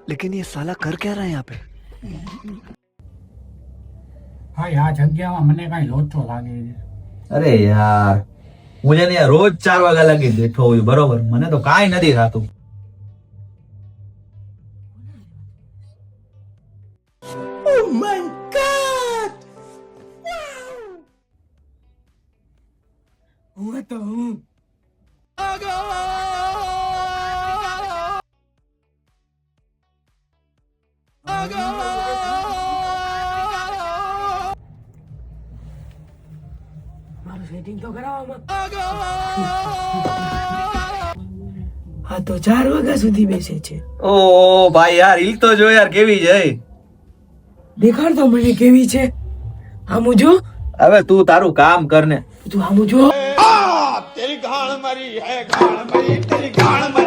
लेकिन ये साला कर क्या रहा है यहाँ पे? ભાઈ આ જગ્યામાં મને કઈ લોચો લાગે છે. અરે યાર હું છે ને રોજ 4 વાગ્યા લગી બેઠો હોઉં બરોબર, મને તો કાંઈ નથી થતું. હું તો હું મારું સેટિંગ તો કરાવવામાં. હા તો 4 વાગ્યા સુધી બેસે છે. ઓ ભાઈ યાર રીલ તો જો યાર કેવી છે. દેખાડ તો મને કેવી છે. આમ જો હવે તું તારું કામ કર ને. તું આમ જો. तेरी गाड़ मरी है गाड़ मरी तेरी गाड़ मरी